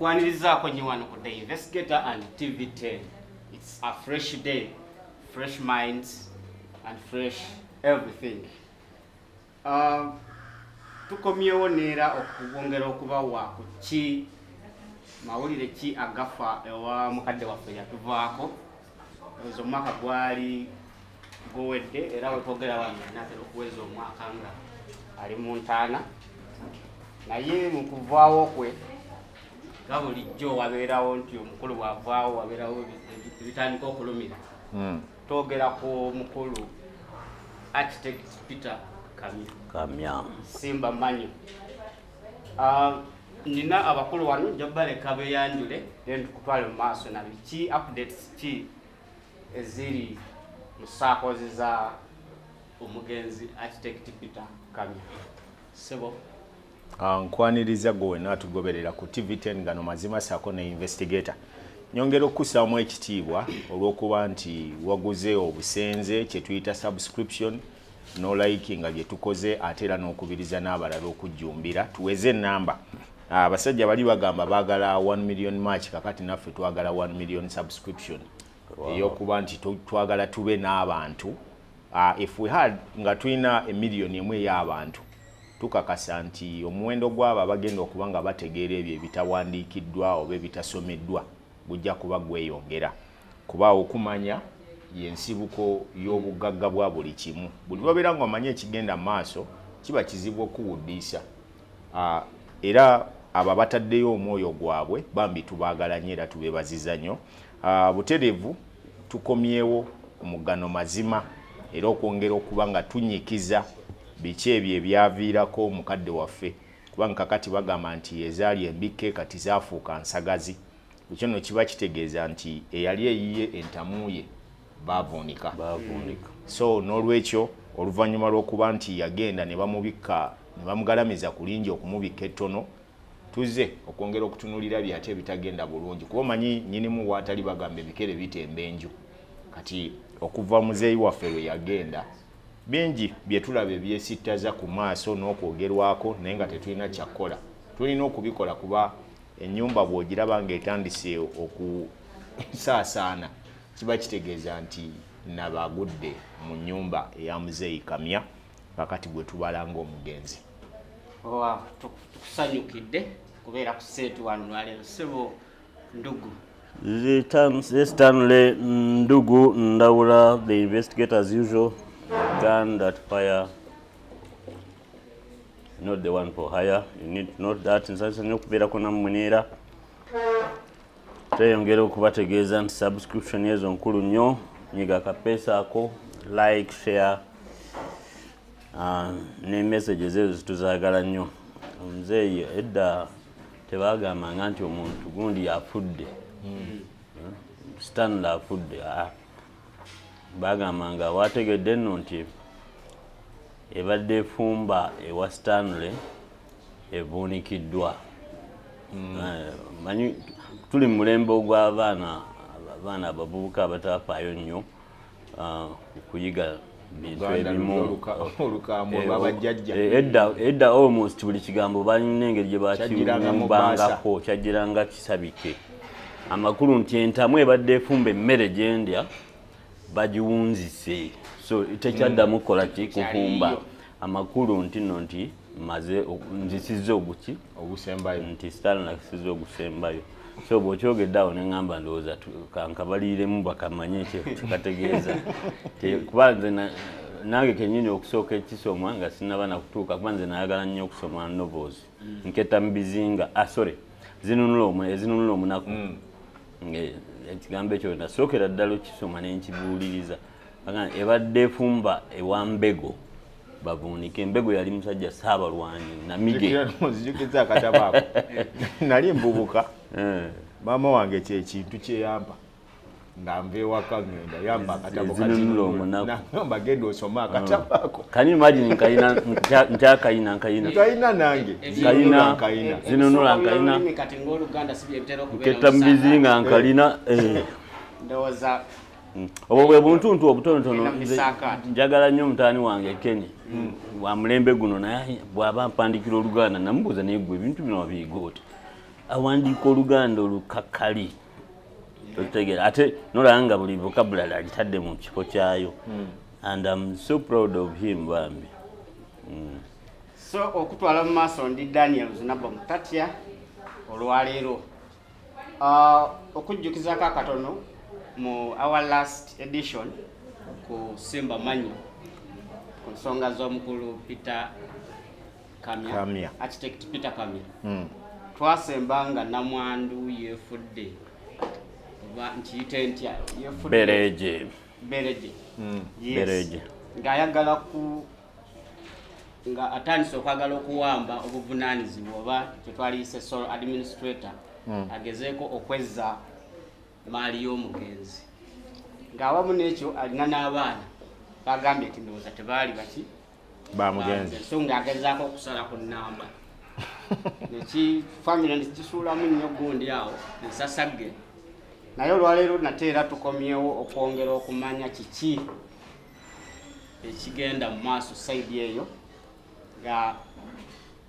tukwanirizaako nnyo wano ku The Investigator and TV10. It's a fresh day, fresh minds and fresh everything. Tukomyewo neera okubongera okubawa ku ki mawulire ki agafa ewa mukadde waffe yatuvaako. Ezo mwaka gwali gowedde era wetwogera wano natera okuweza omwaka nga ali mu ntaana. Naye mu kuvaawo kwe nga bulijjo wabeerawo nti omukulu bw'avaawo wabeerawo ebitandika okulumira. Twogera ku mukulu Architect Peter Kamya Ssimbamannyo. Nina abakulu wano nja baleka beeyanjule then tukutwale mu maaso na biki updates ki eziri mu saakozi za omugenzi Architect Peter Kamya. Sebo nkwaniriza gwe naatugoberera ku TV10 gano mazima saako ne Investigator. Nyongera okussaamu ekitiibwa olw'okuba nti waguze obusenze kye tuyita subscription no likinga bye tukoze ate era n'okubiriza n'abalala okujjumbira tuweze ennamba. Abasajja bali bagamba baagala 1 million match kakati naffe twagala 1 million subscription. Eyokuba nti twagala tube n'abantu. If we had nga tulina emiliyoni emu ey'abantu tukakasa nti omuwendo gw'abo abagenda okuba nga bategeera ebyo ebitawandiikiddwa oba ebitasomeddwa gujja kuba gweyongera. Kuba okumanya y'ensibuko y'obugagga bwa buli kimu. Buli lwabeera ng'omanye ekigenda mu maaso kiba kizibu okuwuddiisa. Era abo bataddeyo omwoyo gwabwe bambi tubaagala nnyo era tubeebaziza nnyo. Butereevu tukomyewo ku mugano mazima era okwongera okuba nga tunyikiza biki ebyo ebyaviirako omukadde waffe kubanga kakati bagamba nti ezaali embikke kati zaafuuka nsagazi. Ekyo nno kiba kitegeeza nti eyali eyiye entamu ye baavuunika. So n'olwekyo oluvannyuma lw'okuba nti yagenda ne bamubikka ne bamugalamiza ku lingi okumubikka ettono tuze okwongera okutunulira byate ebitagenda bulungi kuba omanyi nnyinimu waatali bagamba ebikere bitemba enju. Kati okuva muzeeyi waffe lwe yagenda bingi bye tulaba ebyesittaza ku maaso n'okwogerwako naye nga tetulina kyakkola. Tulina okubikola kuba ennyumba bw'ogiraba ng'etandise okusaasaana kiba kitegeeza nti nabagudde mu nnyumba eya muzeeyi Kamya kakati gwe tubala ng'omugenzi. Tukusanyukidde kubeera ku seetu wano lwaleero. Sebo Ndugu Stanley Ndugu Ndawula, The Investigator as usual. Gun that fire, not the one for hire. You need to note that. Nsasa nyokubeera kuna mwenera tweyongera okubategeeza nti subscription yezo nkulu nnyo. Nyiga akapeesa ako, like, share, ne messages ezo zituzaagala nnyo. Omuzeeyi edda tebaagambanga nti omuntu gundi afudde. Stanley afudde. Bagambanga wategedde nno nti ebadde efumba ewa Stanley evuunikiddwa. Manyi tuli mu mulembe ogw'abaana abavubuka abatafaayo nnyo kuyiga bintu ebimu. Edda almost buli kigambo balina engeri gye bakiwumbangako kyajjiranga kisabike. Amakulu nti entamu ebadde efumba emmere gyendya bagiwunzise. So tekyaddamu kukola ki kufumba. Amakulu nti maze nzisizza obuki obusembayo nti Stanley nakisizza ogusembayo. So bw'okyogedde awo ne ngamba ndowooza kankabaliiremu bakamanye kikategeeza. Kuba nze nange kennyini okusooka ekisomwa nga sinnaba nakutuuka kuba nze nayagala nnyo okusoma novels. Nketta mu bizinga ezinunula omunaku. Ekigambo ekyo nasookera ddala okisoma ne nkibuuliriza. Ebadde efumba ewa Mbego bavuunike. Mbego yali musajja Ssaabalwanyi Namige. Nzijukiza akatabo ako. Nali mbubuka. Maama wange kyekintu kyeyamba nga nva ewaka ngenda yamba akatabo kazinunula omunaku. Nagamba genda osoma akatabo ako. Can you imagine nkyakayina nkayina nange zinunula nkayina nketta mu bizinga nkalina. Ndowooza obwo bwe buntuntu obutonotono njagala nnyo mutaani wange Kenny wa mulembe guno naye bw'aba mpandikira Oluganda namubuuza naye gwe ebintu bino wabiyiga oti. awandiika oluganda olukakali otegera ate nolanga buli vocabulary agitadde mu kifo kyayo and I'm so proud of him bambi. So okutwala mu maaso ndi Daniel Zinaba Mutatya olwaleero okujjukizako akatono mu our last edition ku Ssimbamannyo ku nsonga z'omukulu Peter Kamya. Architect Peter Kamya twasembanga namwandu yefudde oba nkiyite ntya yefudde Bereje Bereje ng'ayagala ku nga atandise okwagala okuwamba obuvunaanyizibwa oba kyetwaliyise sole administrator agezeeko okwezza maali y'omugenzi ng'awamu n'ekyo alina n'abaana bagambye nti ndowooza tebaali baki bamugenzi so ng'agezaako okusala ku nnamba famire nekisuulamu nnyo gundi awo ensasagge naye olwaleero nate era tukomyewo okwongera okumanya kiki ekigenda mu maaso sayidi eyo nga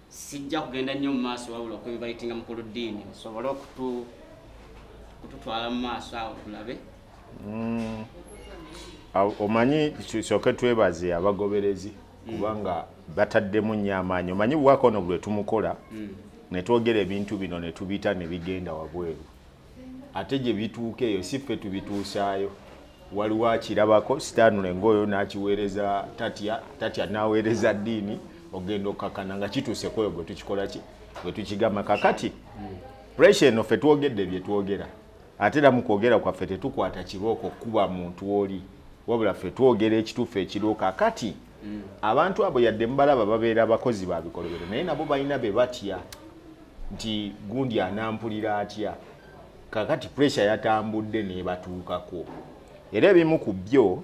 sijja kugenda nnyo mu maaso wabula okuinvitinga mukulu ddiini osobole okututwala mu maaso awo tulabe. Omanyi kisooke twebaze abagoberezi kubanga bataddemu nnyo amaanyi. Omanyi bwako ono bwe tumukola ne twogera ebintu bino ne tubiyita ne bigenda wabweru ate gye bituuka eyo si ffe tubituusaayo. Waliwo akirabako Stanley Ngoyo n'akiweereza Tatya n'aweereza ddiini ogenda okakana nga kituuse kweyo bwe tukikola ki bwe tukigamba kakati pressure eno ffe twogedde bye twogera ate era mu kwogera kwaffe tetukwata kirooko kuba muntu oli wabula ffe twogera ekituufu ekiriwo kakati abantu abo yadde mubalaba babeera abakozi ba bikolobero naye nabo balina be batya nti gundi anampulira atya kakati pressure yatambudde nebatuukako era ebimu ku byo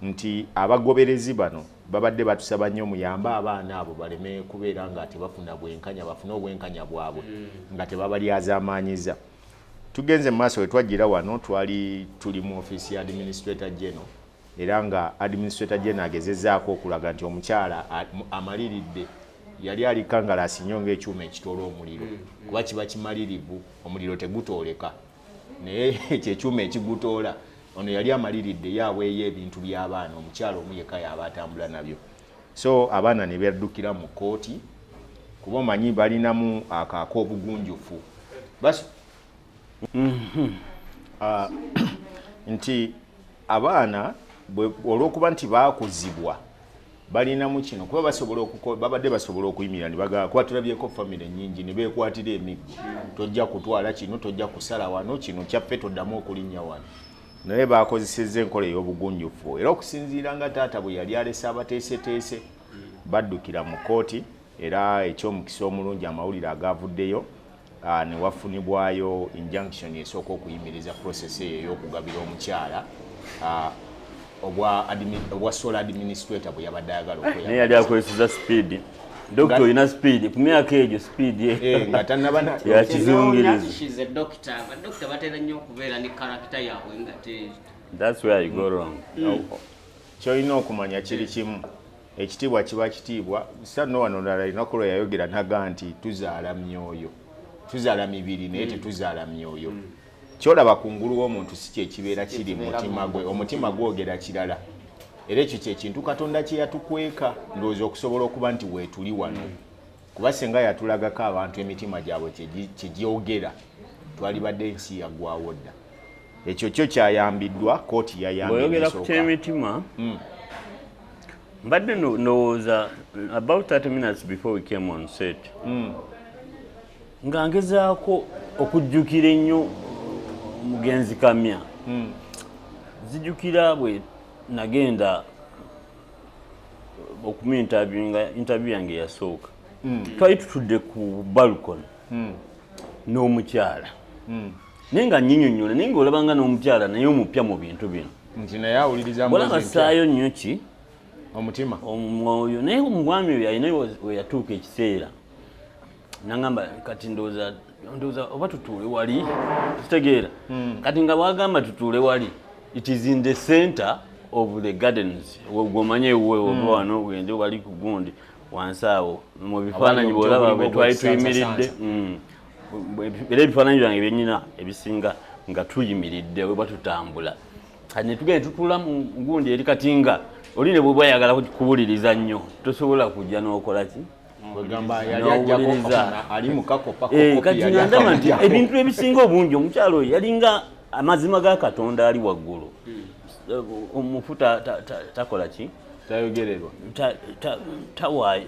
nti abagoberezi bano babadde batusaba nnyo muyambe abaana abo baleme kubeera nga tebafuna bwenkanya bafune obwenkanya bwabwe nga tebabalyazaamaanyiza. Tugenze mu maaso we twajjira wano tuli mu office ya Administrator General era nga Administrator General agezezzaako okulaga nti omukyala amaliridde yali alikangala asinyonga ekyuma ekitoola omuliro kuba kiba kimalirivu omuliro tegutooleka naye ekyekyuma ekigutoola ono yali amaliridde yaweeyo ebintu by'abaana omukyala omu yekka yaba atambula nabyo so abaana ne beddukira mu kooti kuba omanyi balinamu ak'obugunjufu basi nti abaana olw'okuba nti baakuzibwa balinamu kino kuba babadde basobola okuyimirira ne bagamba kuba tulabyeko famire nnyingi ne beekwatira emiggo tojja kutwala kino tojja kusala wano kino kyaffe toddamu okulinnya wano naye bakozesezza enkola ey'obugunjufu era okusinziira nga taata bwe yali alese abateeseteese baddukira mu kooti era ekyomukisa omulungi amawulire agavuddeyo ne wafunibwayo injunction esooka okuyimiriza process eyo ey'okugabira omukyala obwa sole administrator bwe yabadde ayagala okweyamba naye yali akozeseza speed doctor ina speed ku myaka egyo speed nga tannaba yakizungiriza she's a doctor but doctor batera nnyo okubeera ne character yaabwe nga that's where you go wrong. Kyolina okumanya kiri kimu ekitiibwa kiba kitiibwa sanno wano ndala linako lwe yayogera naga nti tuzaala myoyo tuzaala mibiri naye tetuzaala myoyo kyolaba kungulu w'omuntu si kyekibeera kiri mutima gwe omutima gwogera kirala era ekyo kyekintu Katonda kye yatukweka ndowooza okusobola okuba nti weetuli wano kuba senga yatulagako abantu emitima gyabwe kyegyogera twalibadde ensi yaggwawo dda ekyo kyo kyayambiddwa kooti yayambiyogera ku kyemitima mbadde ndowooza about 30 minutes before we came on set nga ngezaako okujjukira ennyo omugenzi Kamya zijjukira bwe nagenda interview yange yasooka twali tutudde ku balcony n'omukyala naye nga nnyinyonnyola naye ng'olabanga n'omukyala naye omupya mu bintu bino nti naye awuliriza olaba ssaayo nnyo ki omutima omwoyo naye omwami oyo alina we yatuuka ekiseera nangamba kati ndowooza oba tutuule wali tutegeera kati nga bwagamba tutuule wali it is in the center of the gardens gwomanye ewe oba wano wende wali ku gundi wansi awo mu bifaananyi bwolaba bwe twali tuyimiridde era ebifaananyi byange byennyina ebisinga nga tuyimiridde we batutambula kati ne tugenda tutula mu gundi eri kati nga oli ne bweba ayagala kuwuliriza nnyo tosobola kujja n'okola ki kati ngandaba nti ebintu ebisinga obungi omukyalo oyo yalinga amazima ga Katonda ali waggulu omufu takola ki tayogererwa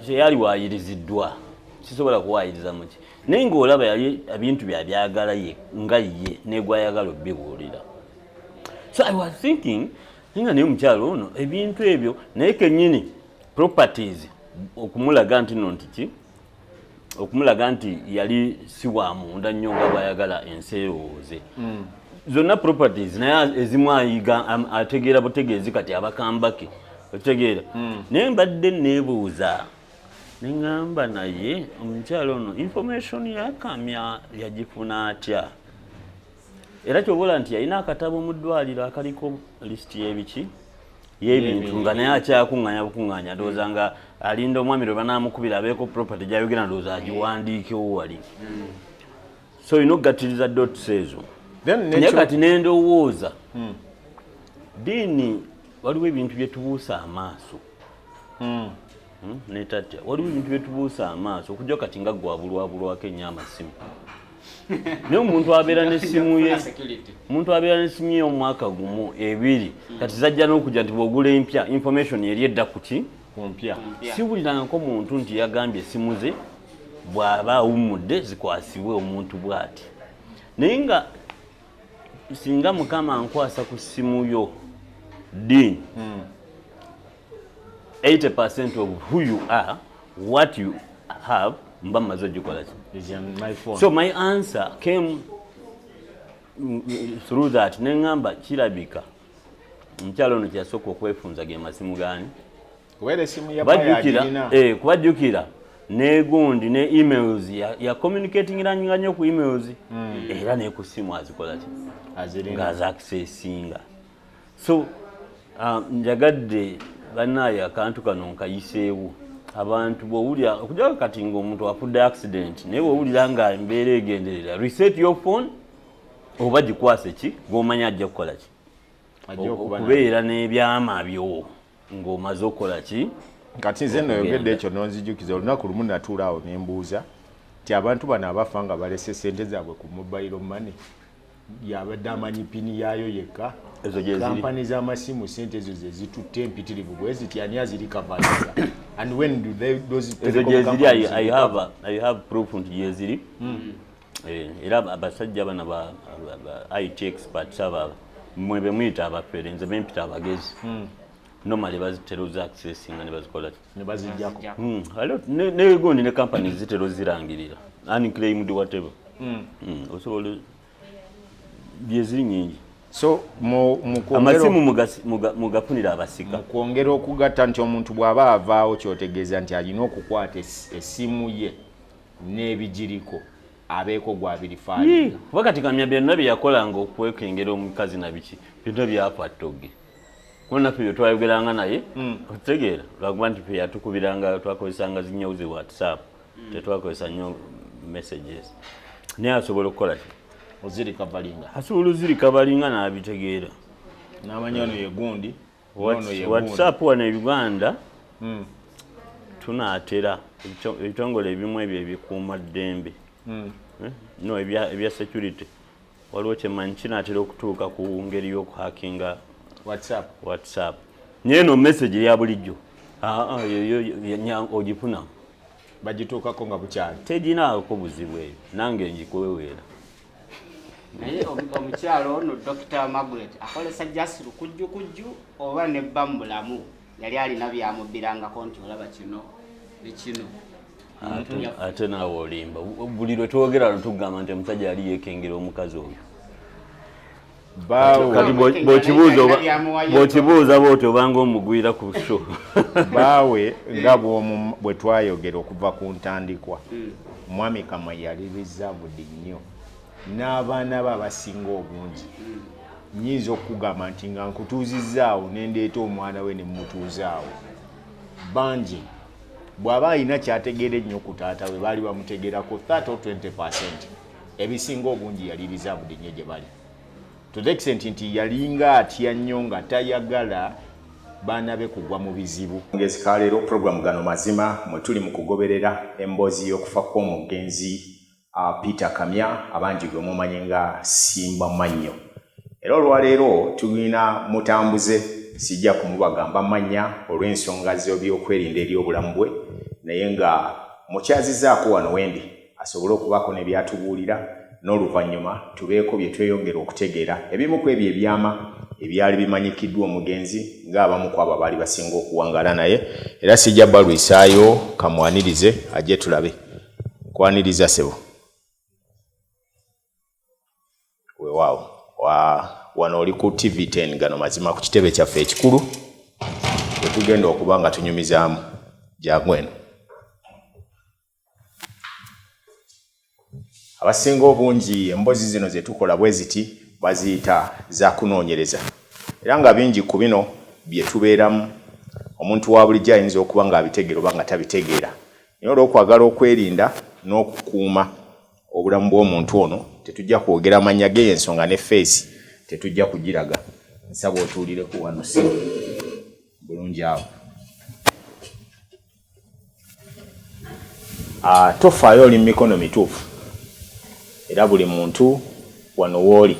teyali waayiriziddwa sisobola kuwaayiriza muki naye ng'olaba yali ebintu byabyagala ye nga ye negwayagala obbibuulira. So I was thinking nga naye omukyalo ono ebintu ebyo naye kennyini properties okumulaga nti no nti ki okumulaga nti yali si wa munda nnyo nga bwayagala ensi erowooze zonna properties naye ezimu ayiga ategeera butegeezi kati abakambake otegeera naye mbadde neebuuza neŋŋamba naye omukyalo ono information yakamya yagifuna atya era kyobola nti yalina akatabo mu ddwaliro akaliko lisiti y'ebiki y'ebintu nga naye akyakuŋŋanya bukuŋŋanya ndowooza nga alinda omwami lwe banaamukubira abeeko property gyayogera ndowooza agiwandiikewo wali so olina okugattiriza dots ezo naye kati nendowooza diini waliwo ebintu bye tubuusa amaaso netatya waliwo ebintu bye tubuusa amaaso okujja kati nga gwabulwabulwako ennyo amasimu naye omuntu abeera n'essimu ye omuntu abeera n'essimu ye omwaka gumu ebiri kati zajja n'okujja nti bw'ogula empya information eri edda ku ki kumpya siwulirangako muntu nti yagambye essimu ze bw'aba awummudde zikwasibwe omuntu bw'ati naye nga singa mukama nkwasa ku ssimu yo din 80% of who you are what you have mba mazo gikola so my answer came through that nengamba kirabika mkyalo ono kyasooka okwefunza ge masimu gani kubajjukira negundi ne emails ya communicating nga nnyo ku emails era ne ku simu azikola ki nga azaccessinga so njagadde banaye akantu kano nkayiseewo abantu bwowulira okujja kati ng'omuntu afudde accident naye bwowulira nga embeera egenderera reset your phone oba gikwase ki ng'omanya ajja kukola ki okubeera n'ebyama byo ng'omaze okukola ki kati nze noyogedde ekyo nonzijukiza olunaku lumu natuulaawo ne mbuuza nti abantu bano abafa nga balese sente zaabwe ku mobile money yabadde amanyi pini yaayo yekka kampani z'amasimu sente ezo ze zitutte empitirivu bwe ziti ani azirikavaliza and when do those I have proof nti yeziri era abasajja bana ba IT experts aba mwebe mwita abafere nze bempita abagezi normally bazitero za accessing ne bazikola ne bazijjako ne gundi ne companies zitero zirangirira unclaimed whatever osobola byeziri nyingi so amasimu mugafunira abasika mukwongera okugatta nti omuntu bw'aba avaawo kyotegeeza nti alina okukwata essimu ye n'ebigiriko abeeko gwabirifaanira kuba kati kamya byonna bye yakolanga okwekengera omukazi na biki byonna byafa ttoge kunaffe bye twayogeranga naye okutegeera lwakuba nti fe yatukubiranga twakozesanga zinyawu ze WhatsApp tetwakozesa nnyo messages naye asobola okukola ki ozirikavalinga asobola ozirikavalinga n'abitegeera n'amanya ono ye gundi WhatsApp wano e Uganda tunaatera ebitongole ebimu ebyo ebikuuma ddembe no ebya security waliwo kyemanyi kinaatera okutuuka ku ngeri y'okuhakinga WhatsApp nyeeno message eya bulijjo ogifuna bagituukako nga bukyali teginaako buzibu eyo nange njikweweera naye omukyalo ono Dr. Margaret akolesa jasi lukujjukujju oba ne bamulamu yali alina byamubbirangako nti olaba kino nekino ate naawe olimba buli lwe twogera lutugamba nti omusajja yali yeekengera omukazi oyo bw'okibuuza bwoti obanga omugwira ku sho baawe nga bwe twayogera okuva ku ntandikwa mwami Kamwa yali reserved nnyo n'abaana be abasinga obungi nyinza okugamba nti nga nkutuuzizaawo nendeeta omwana we ne mmutuuzaawo bangi bw'aba alina kyategeera ennyo ku taata we baali bamutegerako 30 or 20%. ebisinga obungi yali reserved nnyo gye bali to the extent nti yalinga atya nnyo nga tayagala baana be kugwa mu bizibu. Ngezi kaleero program gano mazima mwe tuli mu kugoberera emboozi y'okufa kw'omugenzi Peter Kamya abangi gwe mumanyi nga Ssimbamannyo. Era olwaleero tulina mutambuze sijja kumubagamba mannya olw'ensonga z'ebyokwerinda ery'obulamu bwe naye nga mukyazizaako wano wendi asobole okubaako ne byatubuulira n'oluvannyuma tubeeko bye tweyongera okutegeera ebimu ku ebyo ebyama ebyali bimanyikiddwa omugenzi ng'abamu ku abo baali basinga okuwangaala naye era sijja balwisaayo kamwanirize ajje tulabe kwaniriza sebo weewaawo wano oli ku TV10 gano mazima ku kitebe kyaffe ekikulu wetugenda okuba nga tunyumizaamu jagweno. Abasinga obungi emboozi zino ze tukola bwe ziti baziyita za kunoonyereza era nga bingi ku bino bye tubeeramu omuntu wa bulijjo ayinza okuba ng'abitegeera oba nga tabitegeera naye olw'okwagala okwerinda n'okukuuma obulamu bw'omuntu ono tetujja kwogera mannya ge y'ensonga ne feesi tetujja kugiraga nsaba otuulireku wano si bulungi awo. Tofaayo oli mu mikono mituufu era buli muntu wano w'oli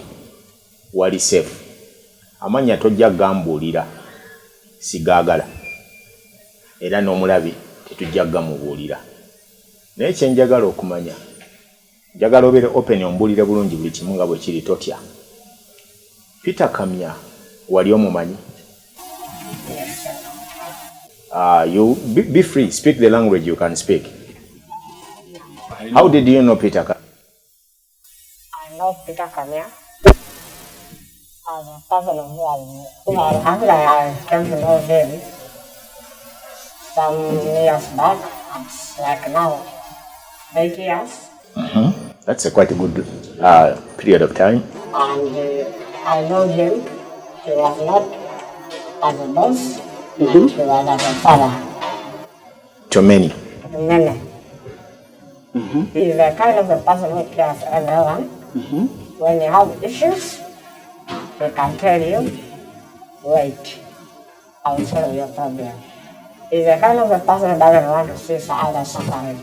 wali safe. Amannya tojja gambuulira sigaagala era n'omulabi tetujja gamubuulira naye kye njagala okumanya njagala obeere open ombuulire bulungi buli kimu nga bwe kiri totya. Peter Kamya wali omumanyi? You be free, speak the language you can speak. How did you know Peter Kamya? I know Peter Kamya as a person who actually I came to know him some years back. It's like now 8 years. That's a quite a good period of time. And I know him. He was not as a boss, he was as a father. To many. To many. He's the kind of a person who cares everyone. When you have issues, he can tell you, wait, I will solve your problem. He's the kind of a person who doesn't want to see others suffering.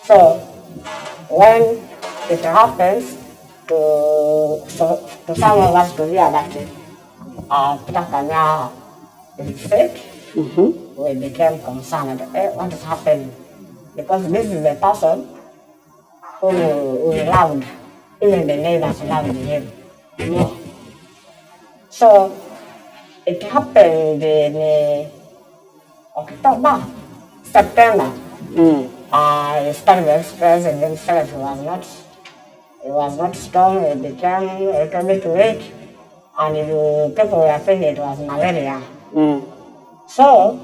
So, when it happens to some of us to hear that Peter Kamya is sick, we became concerned. What is happening? Because this is the person who loved, even the neighbors loved him more. So it happened in October, September. He started expressing himself. He was not strong. It became a little bit weak, and people were thinking it was malaria. So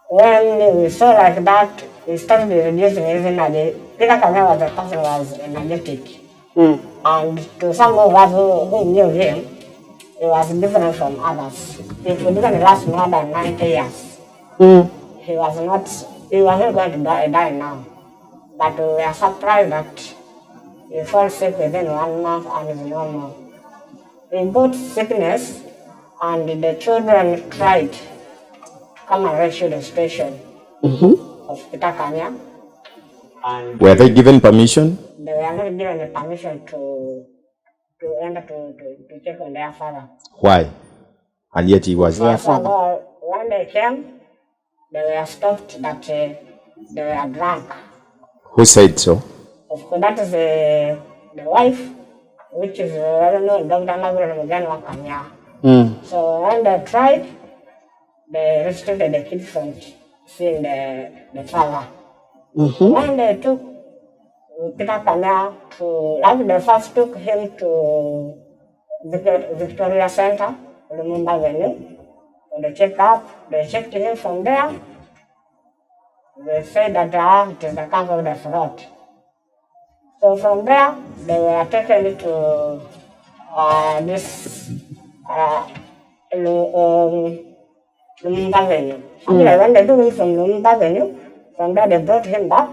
when we saw like that, we started reducing his energy. Peter Kamya was a person who was energetic. And to some of us who knew him, he was different from others. He could even last more than 90 years. He was not going to die now. But we were surprised that he fell sick within 1 month and is normal. He got sickness, and the children tried come and rescue the station of Peter Kamya. And Were they given permission? they were not given the permission to enter to check on their father. Why? And yet he was there. First of all, when they came, they were stopped that they were drunk. Who said so? Of course, that is the wife, which is well-known, Dr. Margaret Kamya. So when they tried, they restricted the kids from seeing the father. When they took Peter Kamya they first took him to Victoria Center, Lumumba Avenue, for the check-up. They checked him from there. They said that it is the cancer of the throat. So from there, they were taken to this Lumumba Avenue. When they took him from Lumumba Avenue, from there they brought him back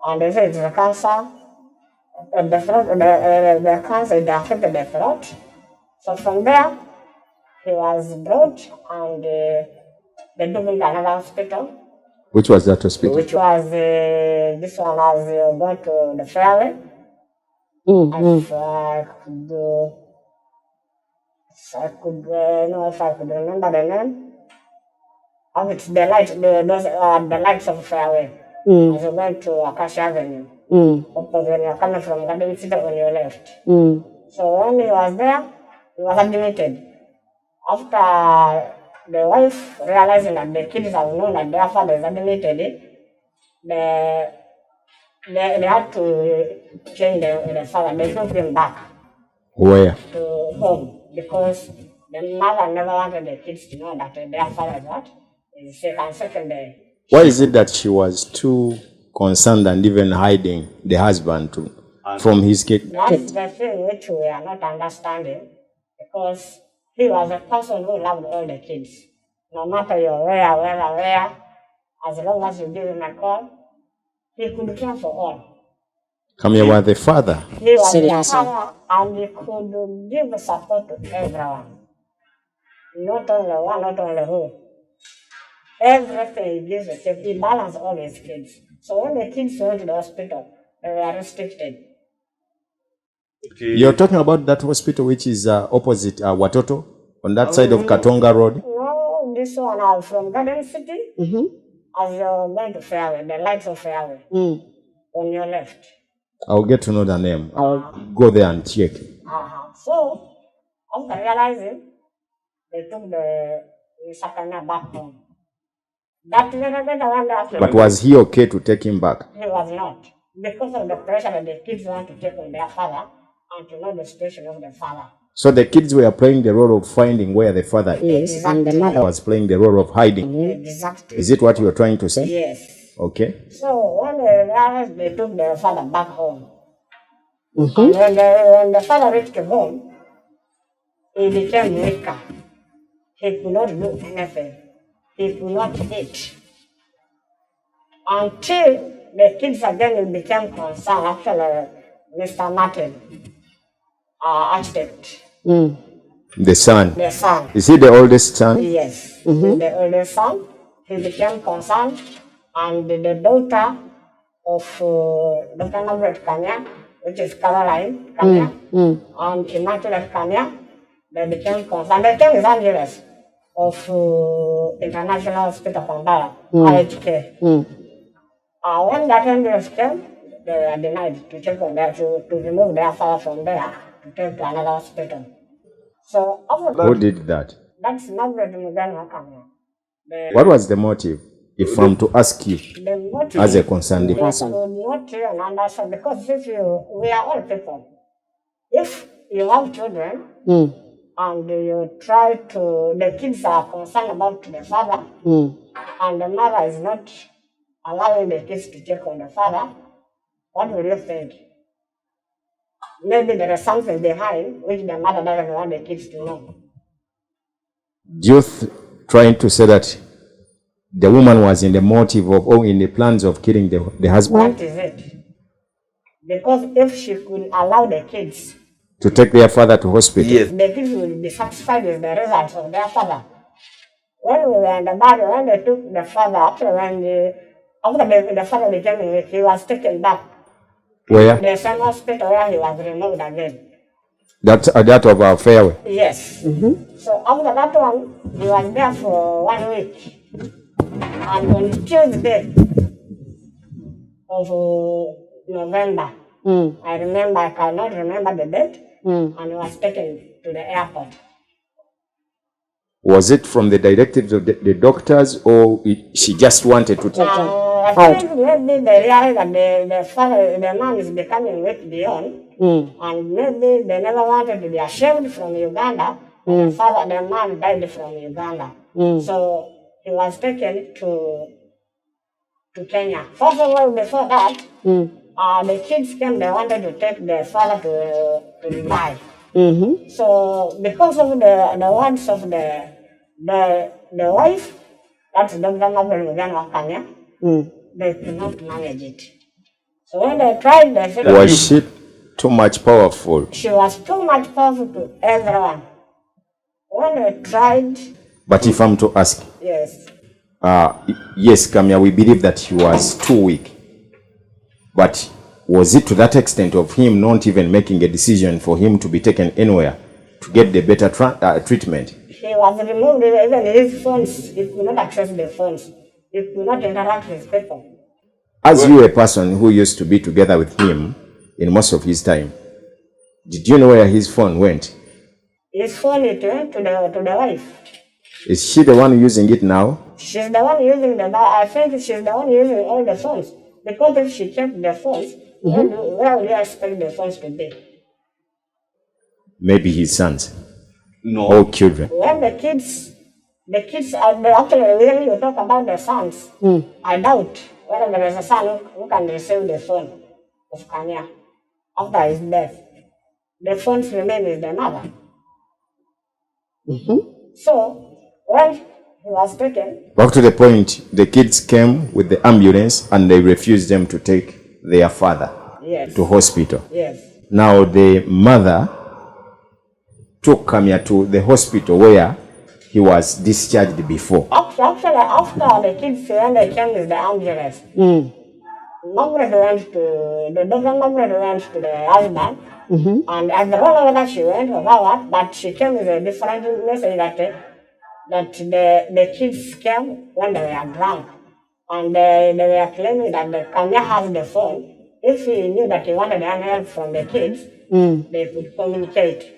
and they said it's a cancer. The cancer affected the throat. So from there, he was brought and they took him to another hospital. Which was that hospital? Which was, this one was going to the fairway. If I could remember the name. Of it's the lights, the lights of fairway. As you went to Acacia Avenue. Because when you're coming from Garden City on your left. So when he was there, he was admitted. After the wife realizing that the kids have known that their father is admitted, they had to change the father. They took him back. Where? To home. Because the mother never wanted the kids to know that their father is what? Is sick, and secondly. Why is it that she was too concerned and even hiding the husband from his kid? That's the thing which we are not understanding, because he was a person who loved all the kids. No matter you're where, as long as you give him a call, he could care for all. Come here, was the father. He was the father, and he could give support to everyone. Not only one, not only who. Everything he gives a kid, he balanced all his kids. So when the kids went to the hospital, they were restricted. Okay. You're talking about that hospital which is opposite Watoto, on that side of Katonga Road? No, this one from Garden City. As you're going to Fairway, the lights of Fairway, on your left. I'll get to know the name. I'll go there and check. So, after realizing, they took the Sakana back home. But was he okay to take him back? He was not. Because of the pressure that the kids want to take on their father and to know the situation of the father. So the kids were playing the role of finding where the father is, Exactly. and the mother was playing the role of hiding. Exactly. Is it what you were trying to say? Yes. Okay. So when they realized, they took their father back home. And when the father reached home, he became weaker. He could not do anything. He could not eat. Until the kids again became concerned, actually, Mr. Martin, architect. The son. The son. Is he the oldest son? Yes. The oldest son. He became concerned, and the daughter of Dr. Margaret Kanya, which is Caroline Kanya, and Immaculate Kanya, they became concerned. They came in Los Angeles of International Hospital Kampala, IHK. When that ambulance came, they were denied to take on there, to remove their father from there, to take to another hospital. So who did that? That's Margaret Mugano Kanya. What was the motive? If I'm to ask you, the motive, as a concerned person. Not even understand, because we are all people. If you have children, and you try to, the kids are concerned about the father, and the mother is not allowing the kids to check on the father, what will you think? Maybe there is something behind which the mother doesn't want the kids to know. Do you trying to say that the woman was in the motive of, or in the plans of killing the husband? What is it? Because if she could allow the kids to take their father to hospital, yes, the kids will be satisfied with the results of their father. When we were in the battle, when they took the father, after the father became weak, he was taken back. Where? The same hospital where he was removed again. That of our Fairway? Yes. So after that one, he was there for 1 week. And on Tuesday of November, I remember, I cannot remember the date, and he was taken to the airport. Was it from the directives of the doctors, or she just wanted to take him? I think maybe they realized that the man is becoming weak beyond, and maybe they never wanted to be ashamed from Uganda. The man died from Uganda. So he was taken to Kenya. First of all, before that, the kids came, they wanted to take their father to Dubai. So because of the words of the wife, that's Dr. Mabel Mugano Kanya, they could not manage it. So when they tried, they said Was she too much powerful? she was too much powerful to everyone. When they tried, But if I'm to ask, yes, yes, Kamya, we believe that he was too weak. But was it to that extent of him not even making a decision for him to be taken anywhere to get the better treatment? he was removed, even his phones, he could not access the phones. He could not interact with people. As you a person who used to be together with him in most of his time, did you know where his phone went? His phone, it went to the wife. Is she the one using it now? She's the one using I think she's the one using all the phones. Because if she kept the phones, where would you expect the phones to be? Maybe his sons. No. All children. When the kids actually, when you talk about the sons, I doubt whether there is a son who can receive the phone of Kanya after his death. The phones remain with the mother. So, when he was taken, Back to the point, the kids came with the ambulance and they refused them to take their father yes, to hospital. yes, Now the mother took Kamya to the hospital where he was discharged before. actually, after the kids, when they came with the ambulance, Margaret went to the husband, and I don't know whether she went or what, but she came with a different message that the kids came when they were drunk, and they were claiming that the Kanya has the phone. If he knew that he wanted any help from the kids, they could communicate.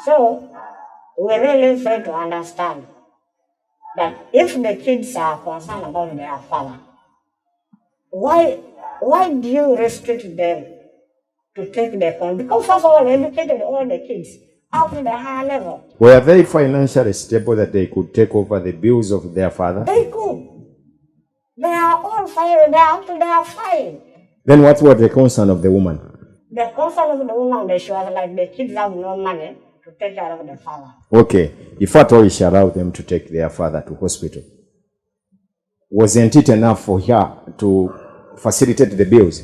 So we really fail to understand that if the kids are concerned about their father, why do you restrict them to take their phone? Because first of all, educated all the kids up to the higher level. Were they financially stable that they could take over the bills of their father? They could. They are all fine. They are fine. Then what was the concern of the woman? The concern of the woman, that she was like, the kids have no money to take care of the father. Okay, if at all she allowed them to take their father to hospital, wasn't it enough for her to facilitate the bills?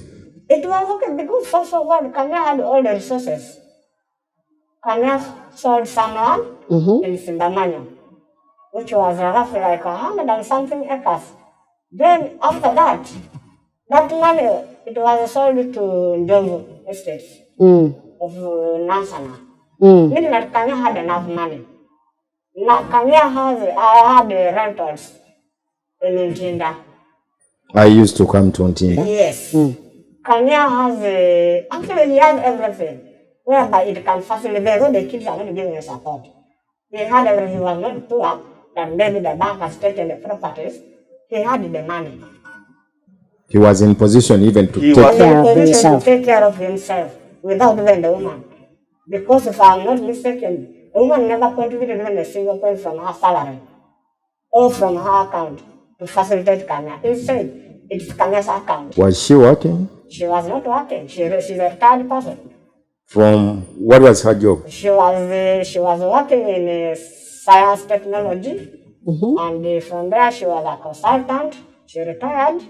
It was okay because first of all, Kanya had all the resources. Kanya sold someone in Ssimbamannyo, which was roughly like 100 and something acres. Then after that, that money, it was sold to Njovu estates of Nansana. Meaning that Kanya had enough money. Now Kanya had the rentals in Injunction. I used to come to Ntinda. Yes. Kanya has actually he has everything, whereby it can facilitate, though the kids are not giving a support. He had everything. He was not poor, that maybe the bank has taken the properties. He had the money. He was in position even to He take was care in of position himself. to take care of himself without even the woman. Because if I am not mistaken, the woman never contributed even a single penny from her salary or from her account to facilitate Kanya. Instead, it's Kanya's account. Was she working? She was not working. She's a retired person. From what was her job? She was working in science technology, and from there she was a consultant. She retired,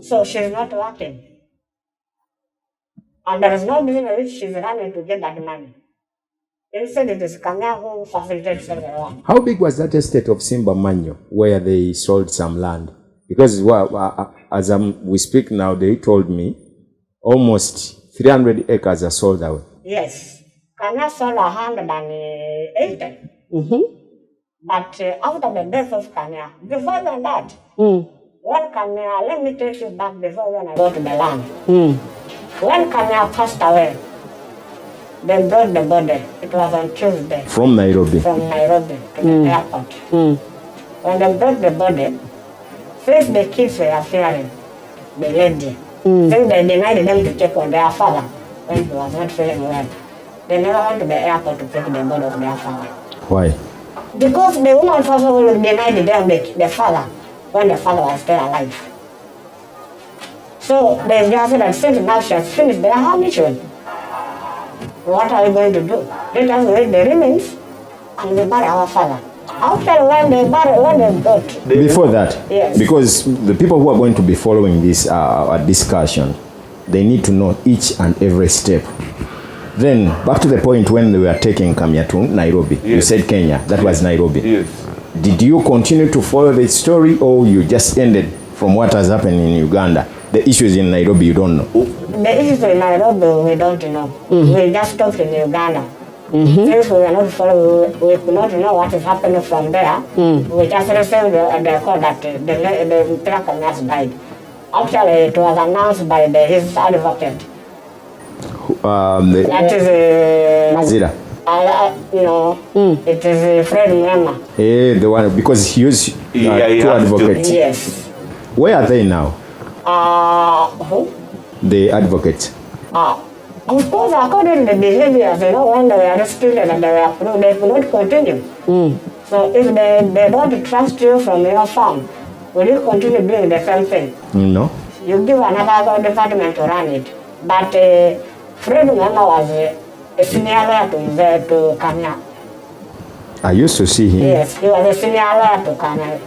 so she's not working. And there is no reason why she's running to get that money. Instead, it is Kanya who facilitates everyone. How big was that estate of Ssimbamannyo where they sold some land? Because as we speak now, they told me almost 300 acres are sold out. Yes, Kanya sold 180. But after the death of Kanya, before than that, when Kanya, let me take you back before when I go to the land. When Kanya passed away, they brought the body. It was on Tuesday. From Nairobi? From Nairobi to the airport. When they brought the body, since the kids were fearing the lady, since they denied them to check on their father when he was not feeling well, they never went to the airport to pick the body of their father. Why? Because the woman first of all denied them the father when the father was still alive. So they just said that since now she has finished their mission, what are we going to do? Let us raise the remains and we bury our father. After when they got. Before that, Yes. because the people who are going to be following this discussion, they need to know each and every step. Then, back to the point when they were taking Kamya to Nairobi. Yes. You said Kenya, that was Nairobi. Yes. Did you continue to follow the story, or you just ended from what has happened in Uganda? The issues in Nairobi, you don't know. The issues in Nairobi, we don't know. We just stopped in Uganda. Since we were not following, we could not know what is happening from there. We just received the call that the Tracker has died. Actually, it was announced by his advocate. That is Zira. it is Fred Mwema. The one, because he used two advocates. Yes. Where are they now? Who? The advocates. Of course, according to the behaviors, when they were rescued and they were approved, they could not continue. So if they don't trust you from your farm, will you continue doing the same thing? No. You give another department to run it. But Fred Mwema was a senior lawyer to Kenya. I used to see him. Yes, he was a senior lawyer to Kenya.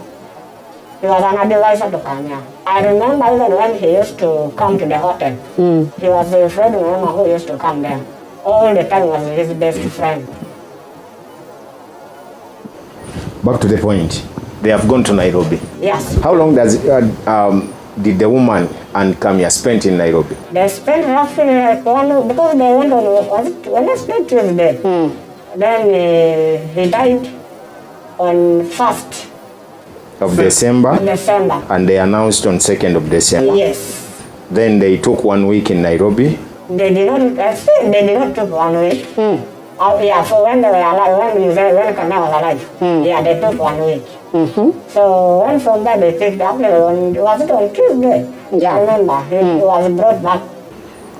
He was an advisor to Kenya. I remember even when he used to come to the hotel, he was a friend of mine who used to come there. All the time was his best friend. Back to the point. They have gone to Nairobi. Yes. How long did the woman and Kamya spend in Nairobi? They spent roughly like because they went on, Wednesday, Tuesday. Then he died on 1st Of December? December. And they announced on 2nd of December. Yes. Then they took 1 week in Nairobi. They did not take 1 week. Yeah, so when they were alive, when Kamya was alive, yeah, they took 1 week. So when from there they picked up, was it on Tuesday? Yeah. I remember, he was brought back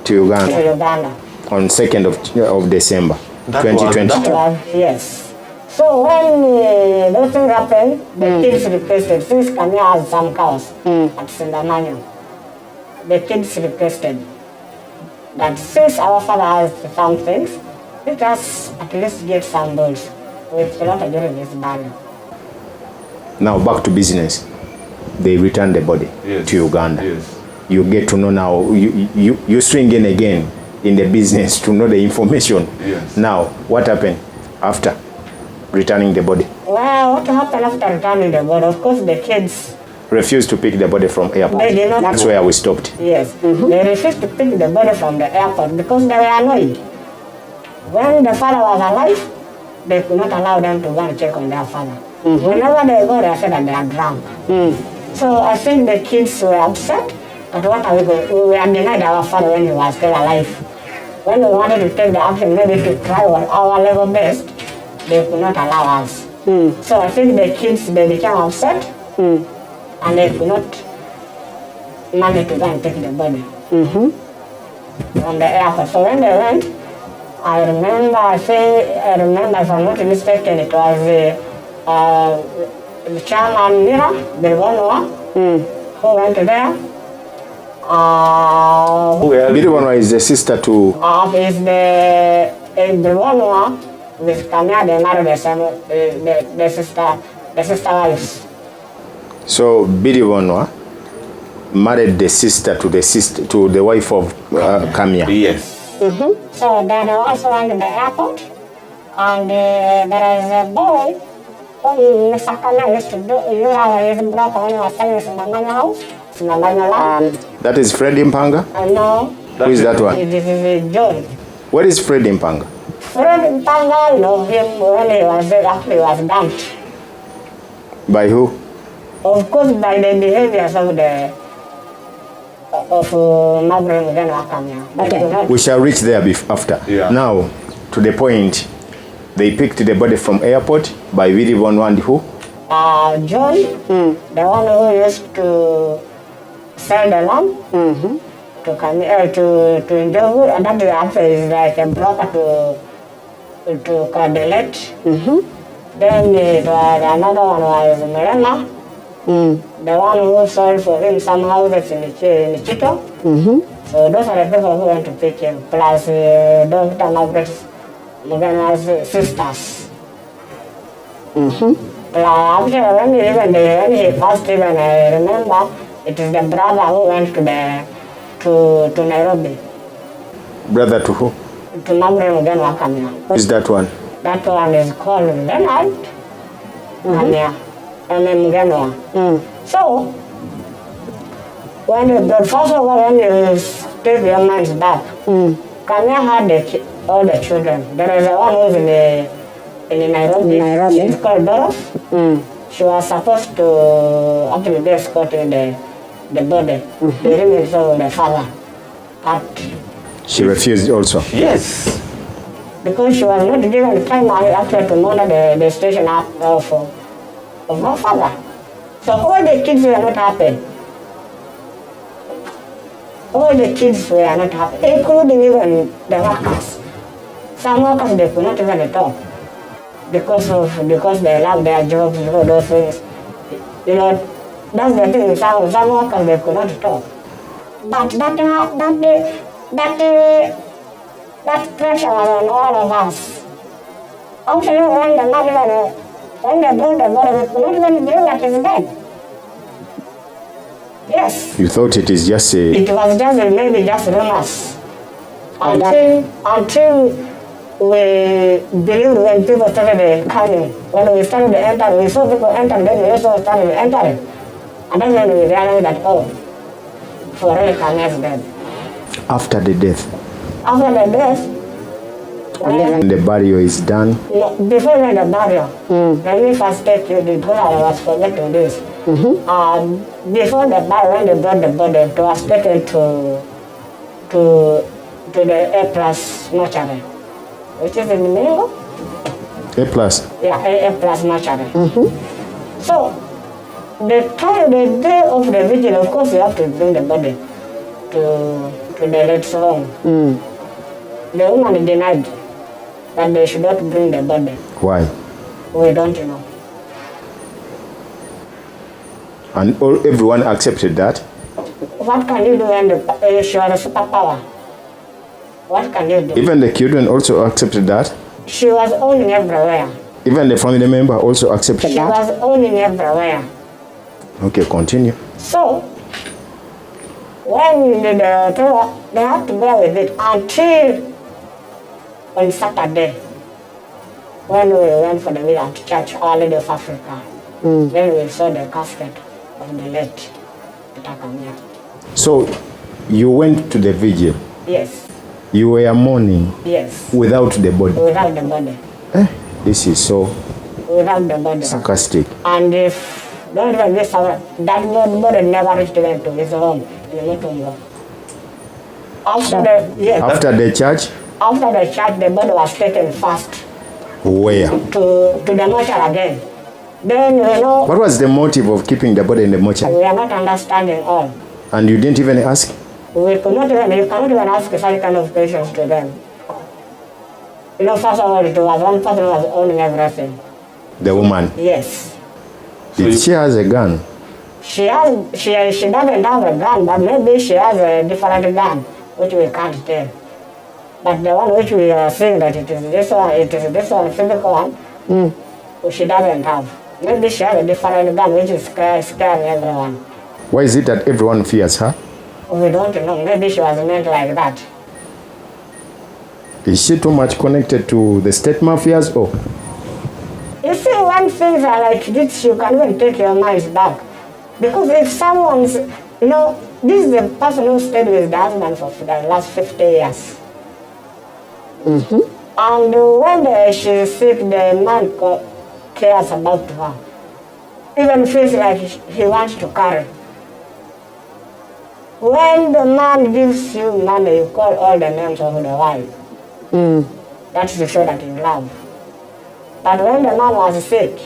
To Uganda. On 2nd of December, 2020. Yes. So when those things happened, the kids requested, since Kamya has some cows at Ssimbamannyo, the kids requested that since our father has some things, let us at least get some bulls. We cannot during this battle. Now back to business. They returned the body to Uganda. Yes. You get to know now, you swing in again in the business to know the information. Yes. Now, what happened after returning the body? Well, what happened after returning the body? Of course, the kids Refused to pick the body from airport. They did not. That's where we stopped. Yes, they refused to pick the body from the airport because they were annoyed. When the father was alive, they could not allow them to go and check on their father. Whenever they go, they said that they are drunk. So I think the kids were upset. But what are we going? We had denied our father when he was still alive. When we wanted to take the action, maybe to try our level best, they could not allow us. So I think the kids, they became upset. And they could not manage to go and take the body from the airport. So when they went, I remember if I'm not mistaken, it was the chairman Mira, the one who went there. Biriwanwa is the sister to... Is the one with Kamya, they married the sister wives. So Biriwanwa married the sister to the wife of Kamya. Yes. So then I also went to the airport, and there is a boy who Mr. Kamya used to do. You have his brother when he was staying in Ssimbamannyo house, Ssimbamannyo land. That is Fred Mpanga? No. Who is that one? This is John. Where is Fred Mpanga? Fred Mpanga, you know him when he was there, actually was dumped. By who? Of course, by the behaviors of Margaret Mugano Kamya. Okay. We shall reach there after. Yeah. Now, to the point, they picked the body from airport by Biriwanwa and who? John, the one who used to sell the land to Injunction, and that actually is like a broker to Cordelette. Then it was another one was Merema, the one who sold for him some houses in Chito. So those are the people who went to pick him, plus Dr. Margaret Mugano's sisters. Actually, when he first even, I remember, it is the brother who went to Nairobi. Brother to who? To Mamre Mugenwa Kamya. Is that one? That one is called Leonard Kamya. Mugenwa. So, when the first of all, when you take your minds back, Kamya had all the children. There is one who is in Nairobi. It's called Doros. She was supposed to actually be escorting the body, the remains of the father. But she refused also? Yes. Because she was not given time actually to monitor the station of her father. So all the kids were not happy. All the kids were not happy, including even the workers. Some workers, they could not even talk because they love their jobs, those things. That's the thing. Some workers, they could not talk. But that pressure was on all of us. Actually, when they brought the body, we could not even believe that it's dead. Yes. You thought it is just a... It was just maybe just rumors. Until we believed when people started coming. When we started entering, we saw people enter, then we also started entering. And then when we realized that, oh, for real, Kamya is dead. After the death? After the death, when the burial is done? No, before the burial, when we first take you, because I was forgetting this. Before the burial, when they brought the body, it was taken to the A+ mortuary, which is in the middle. A+? Yeah, A+ mortuary. So, the day of the vigil, of course, you have to bring the body to the dead home. The woman denied that they should not bring the body. Why? We don't know. And everyone accepted that? What can you do when she was a superpower? What can you do? Even the children also accepted that? She was owning everywhere. Even the family member also accepted She that? was owning everywhere. Okay, continue. So, when they have to bear with it until on Saturday, when we went for the visit to Church Our Lady of Africa, then we saw the casket of the late Kamya. So, you went to the vigil? Yes. You were mourning? Yes. Without the body? Without the body. This is so... Without the body. Sarcastic. And if don't even miss that body never reached to his home in Mutumba. After the church? After the church, the body was taken first. Where? To the mortuary again. Then, what was the motive of keeping the body in the mortuary? We are not understanding all. And you didn't even ask? You cannot even ask such kind of questions to them. First of all, it was one person who was owning everything. The woman? Yes. Did she has a gun? She doesn't have a gun, but maybe she has a different gun, which we can't tell. But the one which we are saying that it is this one, physical one, she doesn't have. Maybe she has a different gun, which is scaring everyone. Why is it that everyone fears her? We don't know. Maybe she was meant like that. Is she too much connected to the state mafias or? You see, when things are like this, you can even take your minds back. Because if someone's, this is the person who stayed with the husband for the last 50 years. And when she's sick, the man cares about her. Even feels like he wants to carry. When the man gives you money, you call all the names of the wife. That's to show that you love. But when the man was sick,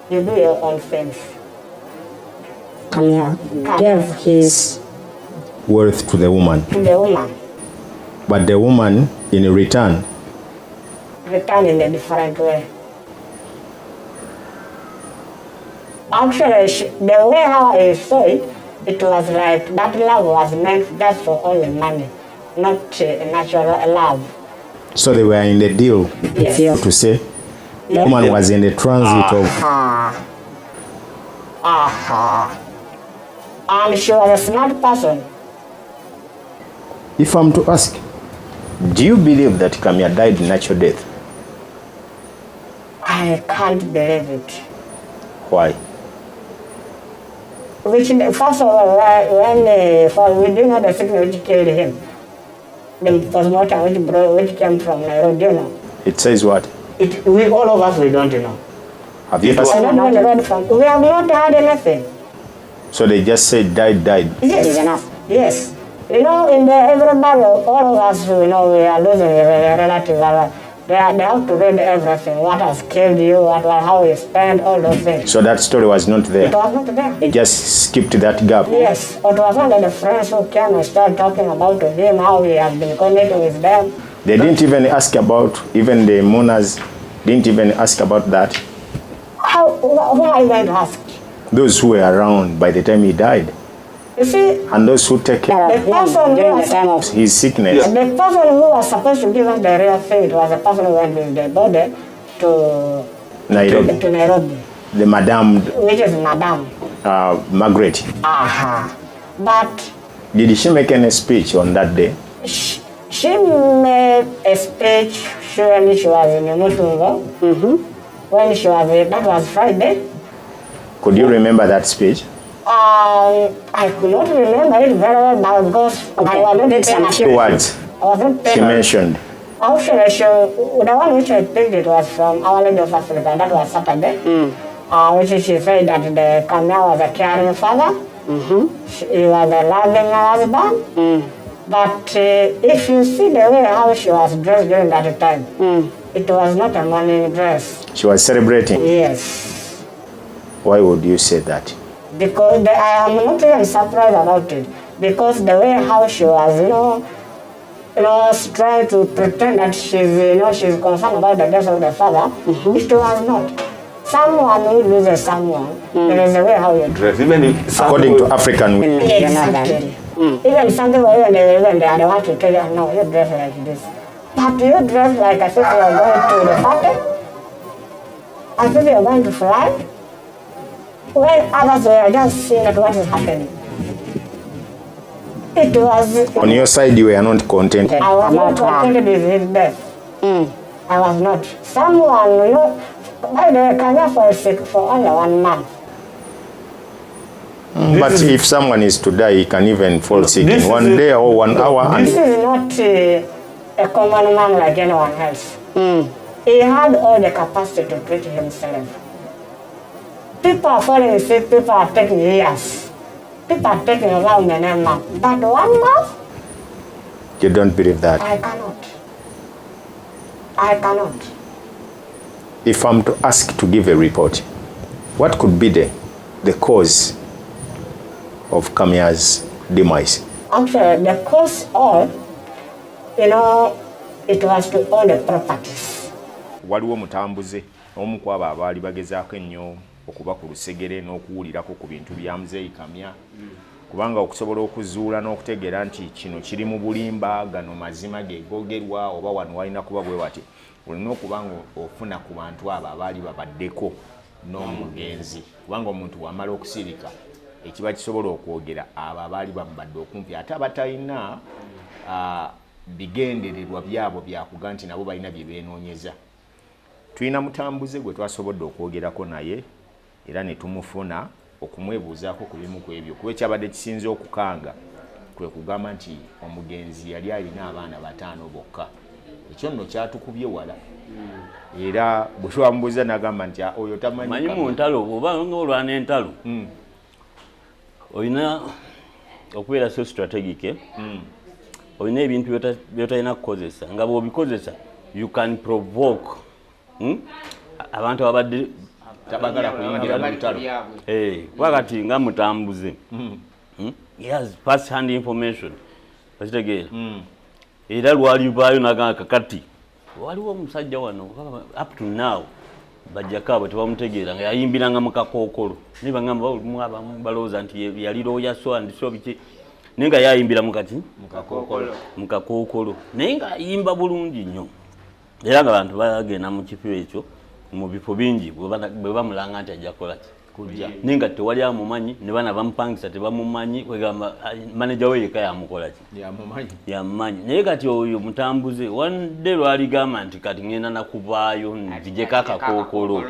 you do your own things. Kamya gave his worth to the woman. To the woman. But the woman, in return in a different way. Actually, the way how I saw it, it was like that love was meant just for only money, not a natural love. So they were in the deal, yes. To say, the woman was in the transit of And she was a smart person. If I'm to ask, do you believe that Kamya died natural death? I can't believe it. Why? First of all, when we didn't know the sickness which killed him, the postmortem which came from Nairobi, you know. It says what? We all of us, we don't know. Have you ever I don't know where from. We have not heard anything. So they just said died. Yes. Yes. You know, in everybody, all of us, you know, we are losing a relative. They have to read everything. What has killed you, how we spent, all those things. So that story was not there? It was not there. It just skipped that gap? Yes. It was only the friends who came and started talking about him, how he has been connecting with them. They didn't even ask about, even the mourners didn't even ask about that? Who are you going to ask? Those who were around by the time he died. You see, and those who take care the person during the time of his sickness. The person who was supposed to give us the real thing was the person who went with the body to Nairobi. The Madame. Which is Madame. Margaret. But did she make any speech on that day? She made a speech when she was in Mutungo. When she was, that was Friday. Could you remember that speech? I could not remember it very well because I wasn't paying attention. Words she mentioned. The one which I picked it was from Our Lady of Africa. That was Saturday. Which she said that the Kamya was a caring father. He was a loving husband. But if you see the way how she was dressed during that time, it was not a morning dress. She was celebrating? Yes. Why would you say that? Because I am not even surprised about it. Because the way how she was, trying to pretend that she's concerned about the death of the father, it was not. Someone who loses someone, there is a way how you dress. According to African women. Exactly. Even some people, even they want to tell you, no, you dress like this. But you dress like as if you are going to the party, as if you are going to fly, when others were just seeing at what is happening. It was... On your side, you were not content? I was not contented with his death. I was not. Someone, by the way, Kamya was sick for only 1 month. But if someone is to die, he can even fall sick in 1 day or 1 hour. This is not a common man like anyone else. He had all the capacity to treat himself. People are falling sick, people are taking years. People are taking around many months. But 1 month? You don't believe that? I cannot. I cannot. If I'm to ask to give a report, what could be the cause of Kamya's demise? Actually, the cause of, it was to own the properties. Waliwo mutambuze omu ku abo abaali bagezaako ennyo okuba ku lusegere n'okuwulirako ku bintu bya Muzeeyi Kamya, kubanga okusobola okuzuula n'okutegeera nti kino kiri mu bulimba, gano mazima ge googerwa oba wano walina kuba bwe wati, olina okuba ofuna ku bantu abo abaali babaddeko n'omugenzi, kubanga omuntu wamala okusirika ekiba kisobola okwogera abo abaali bamubadde okumpi ate abatalina bigendererwa byabo byakuga nti nabo balina bye beenoonyeza. Tulina mutambuze gwe twasobodde okwogerako naye era ne tumufuna okumwebuuzaako ku bimu ku ebyo, kuba ekyabadde kisinze okukanga kwe kugamba nti omugenzi yali alina abaana 5 bokka. Ekyo nno kyatukubye wala. Era bwe twamubuuza n'agamba nti oyo tamanyi. Manyi mu ntalo oba ng'olwana entalo olina okubeera so strategic. Olina ebintu byotalina kukozesa nga bw'obikozesa you can provoke abantu abadde tabagala kuyingira mu ntalo. Wakati nga mutambuze he has first hand information bakitegeera. Era lwali baayo n'agamba kakati waliwo omusajja wano up to now bajjako tebamutegeera nga yayimbiranga mu kakookolo. Naye bagamba abamu balowooza nti yali looyaso andiso biki naye nga yayimbira mu kakookolo naye nga ayimba bulungi nnyo. Era nga abantu bagenda mu kifo ekyo mu bifo bingi bwe bamulanga nti ajja kukola ki kujja ninga tewali amumanyi ne bana bampangisa tebamumanyi kwegamba manager we yeka yamukola ki yamumanyi naye kati oyo mutambuze one day lwali gamba nti kati ngenda nakuvaayo nzije kakakokolo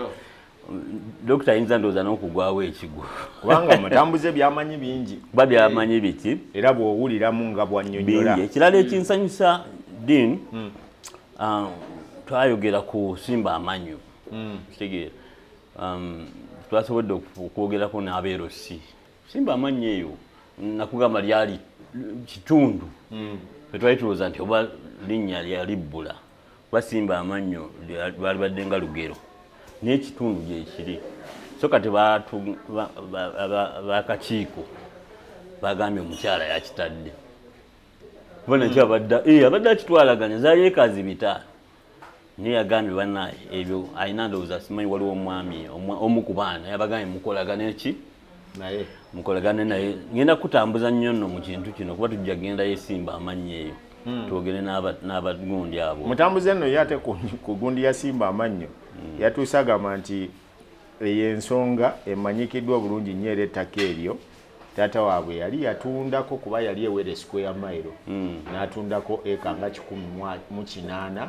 Dr. Inza ndoza n'okugwawo ekigwo kubanga mutambuze byamanyi bingi byamanyi biki era bw'owuliramu nga bwannyonnyola ekirala ekinsanyusa Dean twayogera ku Ssimbamannyo kitegeera twasobodde okwogerako n'abeerosi Ssimbamannyo eyo nakugamba lyali kitundu twali tulowooza nti oba linnya lyalibbula kuba Ssimbamannyo lwali badde nga lugero n'ekitundu gyekiri so kati bakakiiko bagambye omukyala yakitadde bona abadde akitwalaganya zaali ekaazi bitaano naye yagambye bannaye ebyo alina ndowooza simanyi waliwo omwami omu ku baana yabagambye mukolagane ki naye mukolagane naye ngenda kutambuza nnyo nno mu kintu kino kuba tujja gendayo Ssimbamannyo eyo twogere n'abagundi abo mutambuze nno ye ate ku gundi ya Ssimbamannyo yatuuse agamba nti eyo ensonga emanyikiddwa bulungi nnyo era ettaka eryo taata waabwe yali yatundako kuba yali ewere square mile n'atundako eka nga 108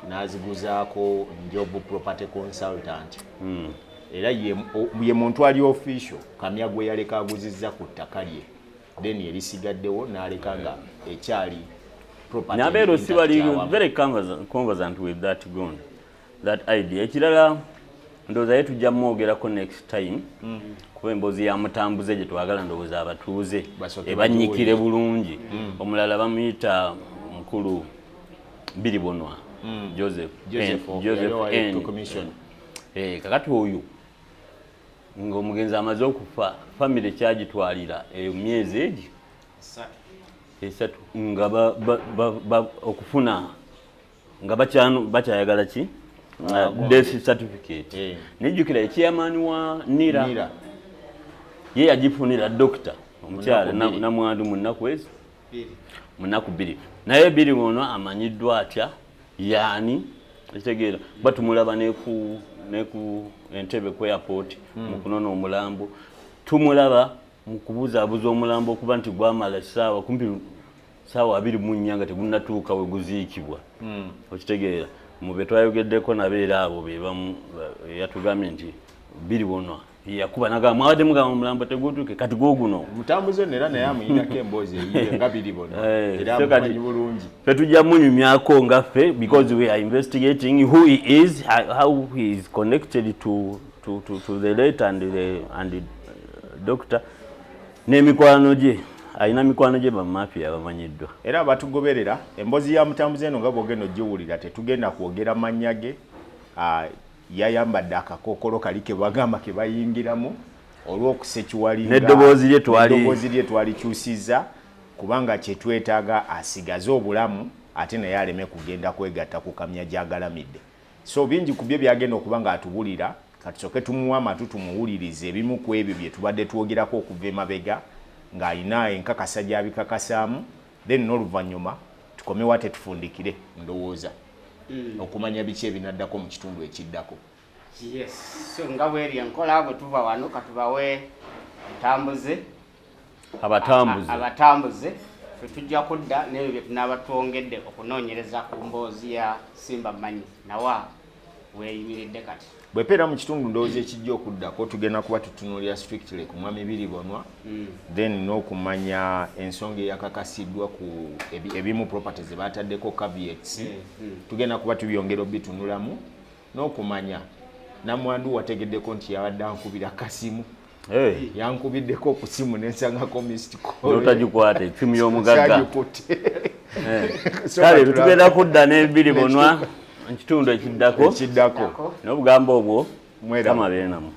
n'aziguzaako Job Property Consultant era ye muntu ali official kamya gwe yaleka aguzizza ku ttaka lye then erisigaddewo n'aleka nga ekyali property n'abeerosi bali very conversant with that idea ekirala ndowooza ye tujja mwogerako next time kuba emboozi ya mutambuze gye twagala ndowooza abatuuze ebanyikire bulungi omulala bamuyita mukulu Biribonwa Joseph kakati oyo ng'omugenzi amaze okufa famire kyagitwalira emyezi egi esatu nga okufuna nga bakyayagala ki death certificate nejjukira chairman wa Nira ye yagifunira doctor omukyala namwandu munaku bbiri naye bbiri ono amanyiddwa atya yani ekitegeera batumulaba neku Entebbe ku airport mukunona omulambo tumulaba mukubuzaabuza omulambo okuba nti gwamala ssaawa kumpi ssaawa 24 nga tegunnatuuka we guziikibwa okitegeera mube twayogeddeko nabeera abo bebamu yatugambye nti Biribonwa yakuba nagamba mwawadde mugamba omulambo tegutuuke kati gwoguno mutambuze nera naye amuyinako emboozi eyiye nga Biribonwa era amumanyi bulungi fe tujja munyumyako ngaffe because we are investigating who he is, how he is connected to the late and the doctor n'emikwano gye alina mikwano gye bamafia bamanyiddwa era batugoberera emboozi ya mutambuze eno nga bwogenda ogiwulira tetugenda kwogera mannya ge yayambadde akakokolo kali ke bagamba ke bayingiramu olw'okusekiwalinga n'eddoboozi lye twalikyusizza kubanga kyetwetaaga asigaze obulamu ate naye aleme kugenda kwegatta ku kamya gy'agalamidde so bingi ku bye byagenda okuba nga atubulira katusooke tumuwa amatu tumuwulirize ebimu ku ebyo bye tubadde twogerako okuva emabega ng'alina enkakasa gy'abikakasaamu then n'oluvannyuma tukomewo ate tufundikire ndowooza okumanya biki ebinaddako mu kitundu ekiddako yes so nga bweri enkola bwe tuva wano katubawe abatambuze tujja kudda n'ebyo bye tunaaba twongedde okunoonyereza ku mboozi ya Ssimbamannyo nawa weeyimiridde kati bwepeera mu kitundu ndowooza ekijja okuddako tugenda kuba tutunuulira strictly ku mwami Biribonwa then n'okumanya ensonga eyakakasiddwa ku ebimu properties ze baataddeko caveats tugenda kuba tubyongera obitunulamu n'okumanya namwandu wategeddeko nti yabadde ankubira kasimu yankubiddeko ku simu nensangako missed call otagikwata esimu y'omugagga kale tugenda kudda ne Biribonwa mu kitundu ekiddako n'obugamba obwo mukama beere namu